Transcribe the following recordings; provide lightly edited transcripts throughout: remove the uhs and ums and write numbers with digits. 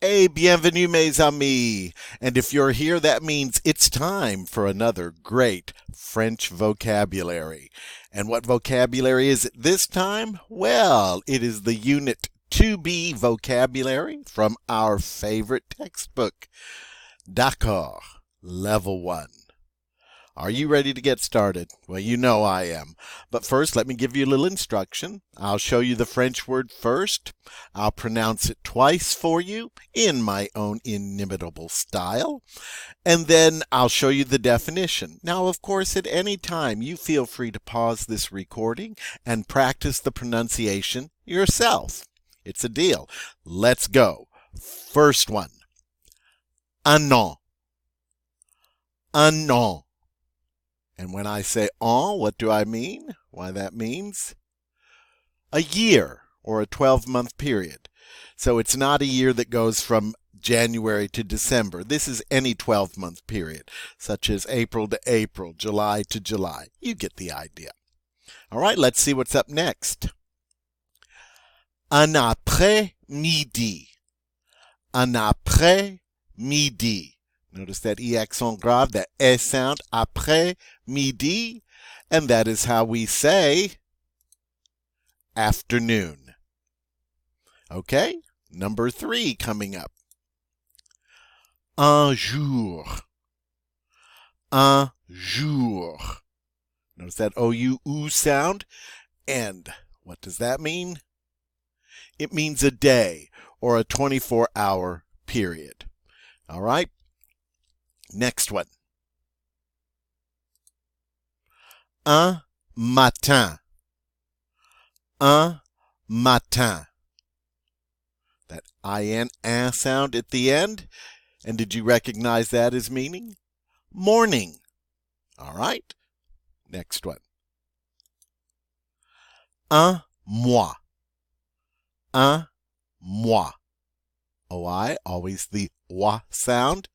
Hey, bienvenue mes amis. And if you're here, that means it's time for another great French vocabulary. And what vocabulary is it this time? Well, it is the Unit 2B vocabulary from our favorite textbook. D'accord, Level 1. Are you ready to get started? Well, you know I am. But first, let me give you a little instruction. I'll show you the French word first. I'll pronounce it twice for you in my own inimitable style. And then I'll show you the definition. Now, of course, at any time, you feel free to pause this recording and practice the pronunciation yourself. It's a deal. Let's go. First one. Un an. Un an. And when I say an, what do I mean? Why, that means a year or a 12-month period. So it's not a year that goes from January to December. This is any 12-month period, such as April to April, July to July. You get the idea. All right, let's see what's up next. Un après-midi. Un après-midi. Notice that E accent grave, that S sound, après-midi, and that is how we say afternoon. Okay, number 3 coming up. Un jour. Un jour. Notice that O-U-U sound, and what does that mean? It means a day or a 24-hour period. All right. Next one. Un matin. Un matin. That I-N sound at the end. And did you recognize that as meaning? Morning. All right. Next one. Un mois. Un mois. O-I, always the wa sound.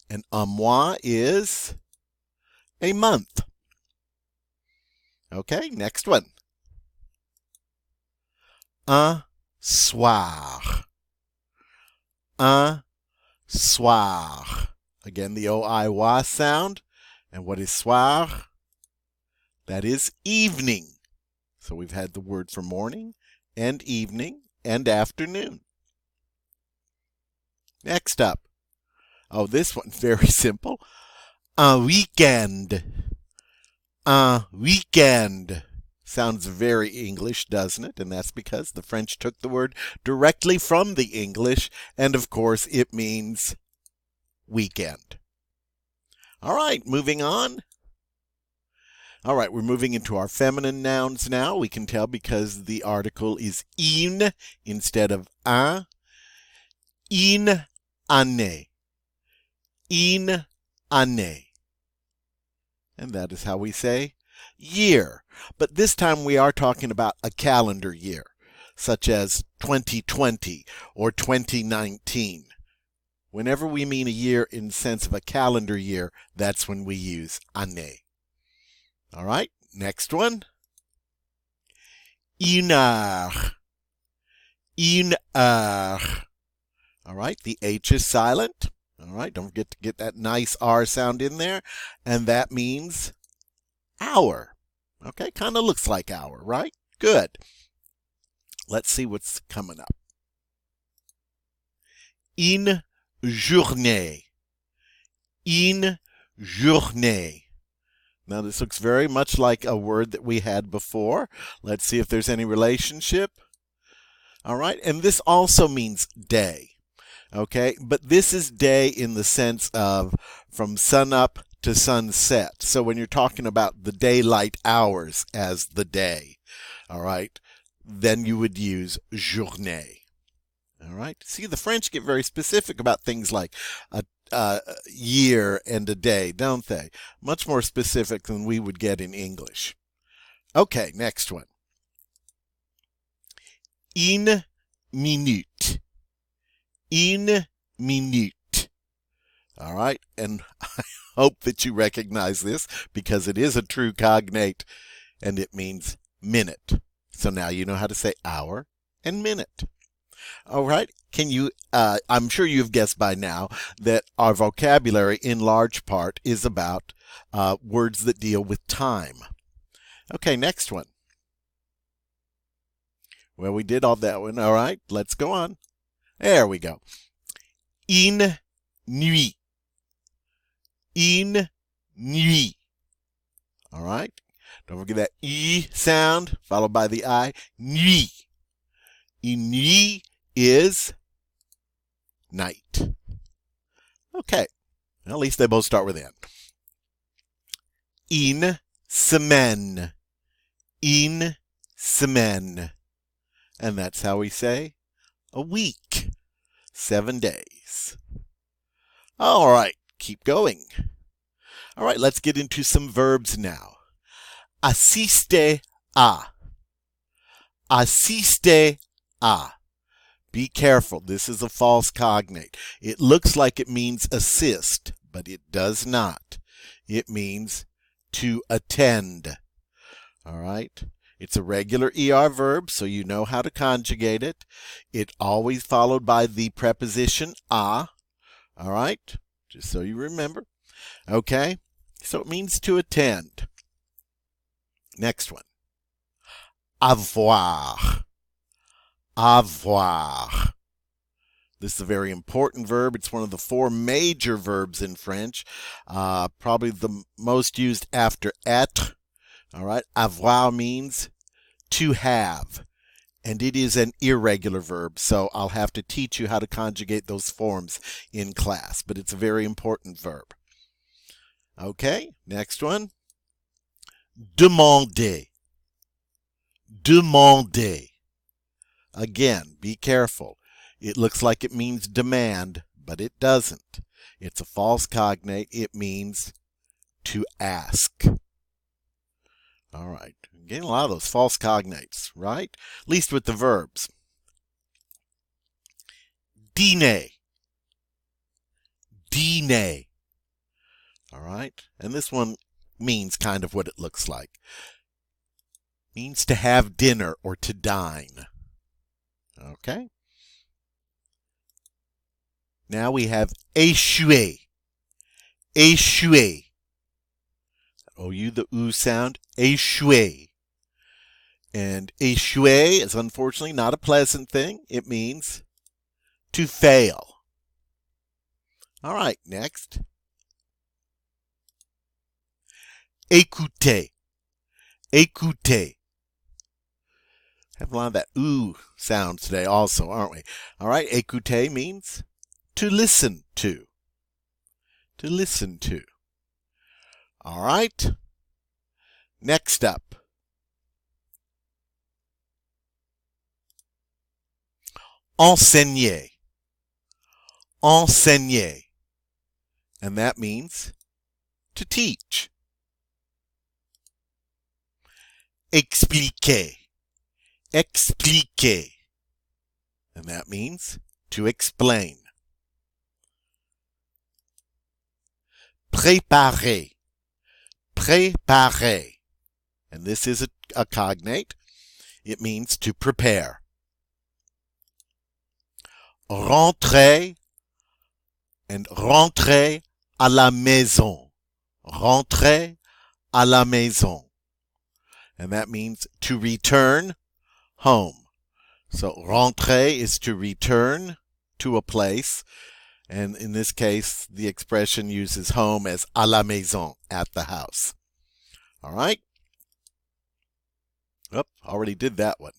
And un mois is a month. Okay, next one. Un soir. Un soir. Again, the O-I-wa sound. And what is soir? That is evening. So we've had the word for morning and evening and afternoon. Next up. Oh, this one's very simple. Un weekend. Un weekend. Sounds very English, doesn't it? And that's because the French took the word directly from the English, and of course it means weekend. All right, moving on. All right, we're moving into our feminine nouns now. We can tell because the article is une instead of un. Une année. Une année. And that is how we say year. But this time we are talking about a calendar year, such as 2020 or 2019. Whenever we mean a year in the sense of a calendar year, that's when we use année. All right, next one. Une heure. Une heure. All right, the H is silent. All right, don't forget to get that nice R sound in there. And that means hour. Okay, kind of looks like hour, right? Good. Let's see what's coming up. Une journée. Une journée. Now, this looks very much like a word that we had before. Let's see if there's any relationship. All right, and this also means day. Okay, but this is day in the sense of from sunup to sunset. So when you're talking about the daylight hours as the day, all right, then you would use journée. All right, see, the French get very specific about things like a year and a day, don't they? Much more specific than we would get in English. Okay, next one. Une minute. Une minute. All right, and I hope that you recognize this because it is a true cognate and it means minute. So now you know how to say hour and minute. All right. Can you, I'm sure you've guessed by now that our vocabulary in large part is about words that deal with time. Okay, next one. Well, we did all that one. All right, let's go on. There we go. Une nuit. Une nuit. All right. Don't forget that E sound followed by the I. Nuit. Une nuit is night. Okay. Well, at least they both start with N. Une semaine. Une semaine. And that's how we say a week. 7 days. All right. Keep going. All right. Let's get into some verbs now. Assister à. Assister à. Be careful. This is a false cognate. It looks like it means assist, but it does not. It means to attend. All right. It's a regular ER verb, so you know how to conjugate it. It's always followed by the preposition à. All right. Just so you remember. Okay. So it means to attend. Next one. Avoir. Avoir. This is a very important verb. It's one of the 4 major verbs in French. Probably the most used after être. All right. Avoir means to have. And it is an irregular verb, so I'll have to teach you how to conjugate those forms in class. But it's a very important verb. Okay. Next one. Demander. Demander. Again, be careful. It looks like it means demand, but it doesn't. It's a false cognate. It means to ask. All right. I'm getting a lot of those false cognates, right? At least with the verbs. Dîner. Dîner. All right. And this one means kind of what it looks like. Means to have dinner or to dine. Okay. Now we have échouer. Échouer. O-U, the oo sound. Échouer. And échouer is unfortunately not a pleasant thing. It means to fail. All right, next. Écouter. Écouter. Have a lot of that ooh sound today also, aren't we? All right, écouter means to listen to. To listen to. All right. Next up. Enseigner. Enseigner. And that means to teach. Expliquer. Expliquer. And that means to explain. Préparer. Préparer. And this is a cognate. It means to prepare. Rentrer and rentrer à la maison. Rentrer à la maison. And that means to return home. So rentrer is to return to a place. And in this case, the expression uses home as à la maison, at the house. All right. Oop, already did that one.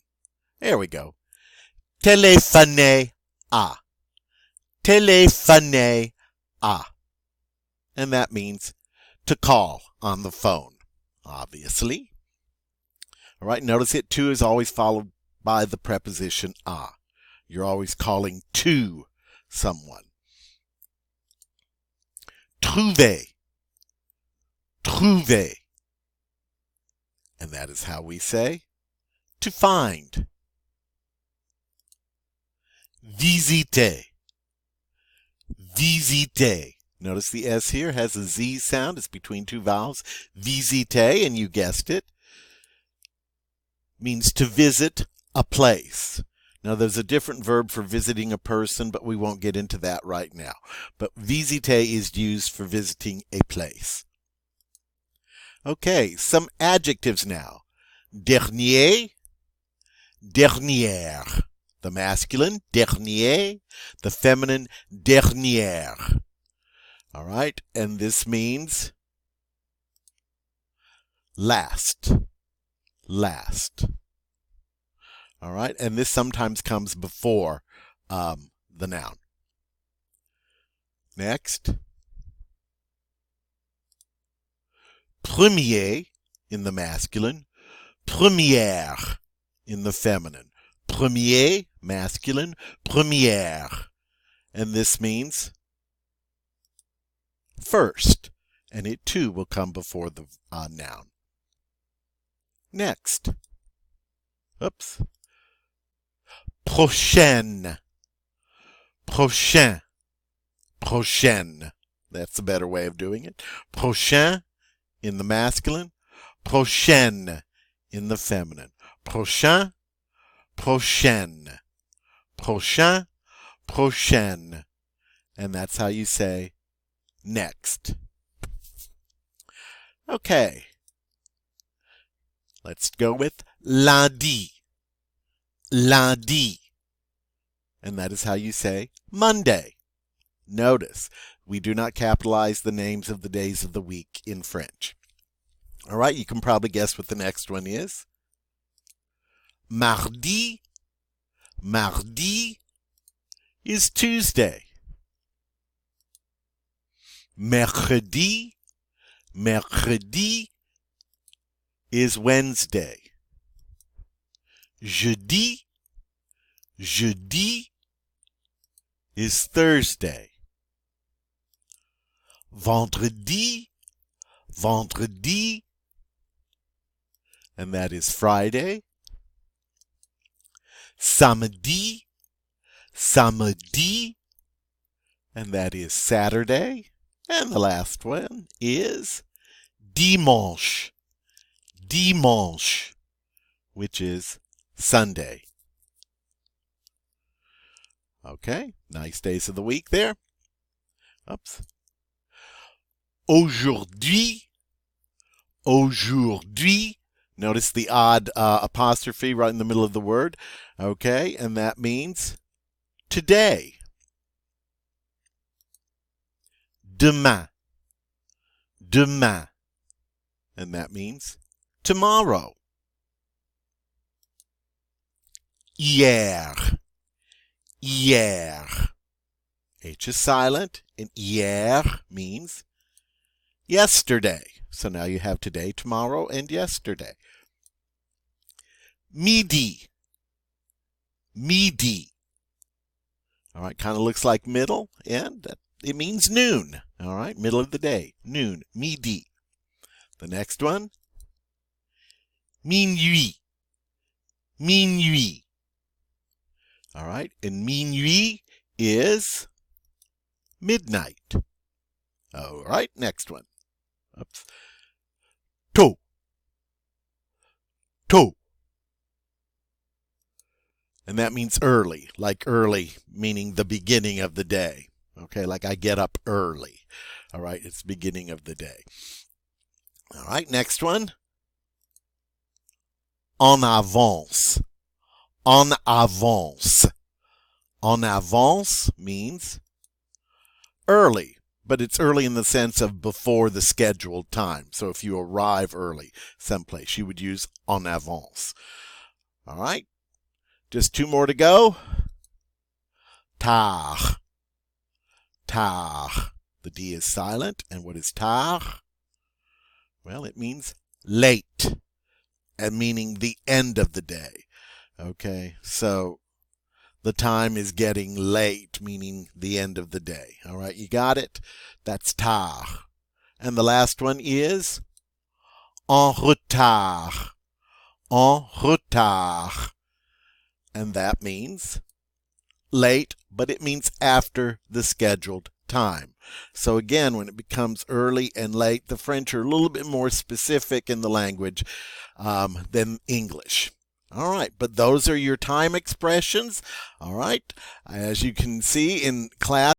There we go. Téléphoner à. Téléphoner à. And that means to call on the phone, obviously. All right, notice it too is always followed by the preposition à. You're always calling to someone. Trouver. Trouver. And that is how we say to find. Visiter. Visiter. Notice the S here has a Z sound. It's between 2 vowels. Visiter, and you guessed it, means to visit a place. Now, there's a different verb for visiting a person, but we won't get into that right now. But visiter is used for visiting a place. Okay, some adjectives now. Dernier, dernière. The masculine, dernier. The feminine, dernière. All right, and this means last. Last. All right, and this sometimes comes before the noun. Next. Premier in the masculine, première in the feminine. Premier, masculine, première. And this means first, and it too will come before the noun. Next. Oops. Prochaine. Prochain. Prochaine. That's a better way of doing it. Prochain in the masculine. Prochaine in the feminine. Prochain. Prochaine. Prochain. Prochaine. And that's how you say next. Okay. Let's go with lundi. Lundi. And that is how you say Monday. Notice, we do not capitalize the names of the days of the week in French. All right, you can probably guess what the next one is. Mardi. Mardi is Tuesday. Mercredi. Mercredi is Wednesday. Jeudi. Jeudi is Thursday. Vendredi. Vendredi, and that is Friday. Samedi. Samedi, and that is Saturday. And the last one is dimanche. Dimanche, which is Sunday. Okay, nice days of the week there. Oops. Aujourd'hui. Aujourd'hui. Notice the odd apostrophe right in the middle of the word. Okay, and that means today. Demain. Demain. And that means tomorrow. Hier. Hier. H is silent, and hier means yesterday. So now you have today, tomorrow, and yesterday. Midi. Midi. All right, kind of looks like middle, and it means noon. All right, middle of the day, noon, midi. The next one, minuit. Minuit. All right, and minuit is midnight. All right, next one. Oops. Tôt. Tôt. And that means early, like early, meaning the beginning of the day. Okay, like I get up early. All right, it's beginning of the day. All right, next one. En avance. En avance. En avance means early, but it's early in the sense of before the scheduled time. So if you arrive early someplace, you would use en avance. All right, just two more to go. Tard. Tard. The D is silent. And what is tard? Well, it means late, and meaning the end of the day. Okay, so the time is getting late, meaning the end of the day. All right, you got it? That's tard. And the last one is en retard. En retard. And that means late, but it means after the scheduled time. So again, when it becomes early and late, the French are a little bit more specific in the language than English. All right, but those are your time expressions. All right, as you can see in class.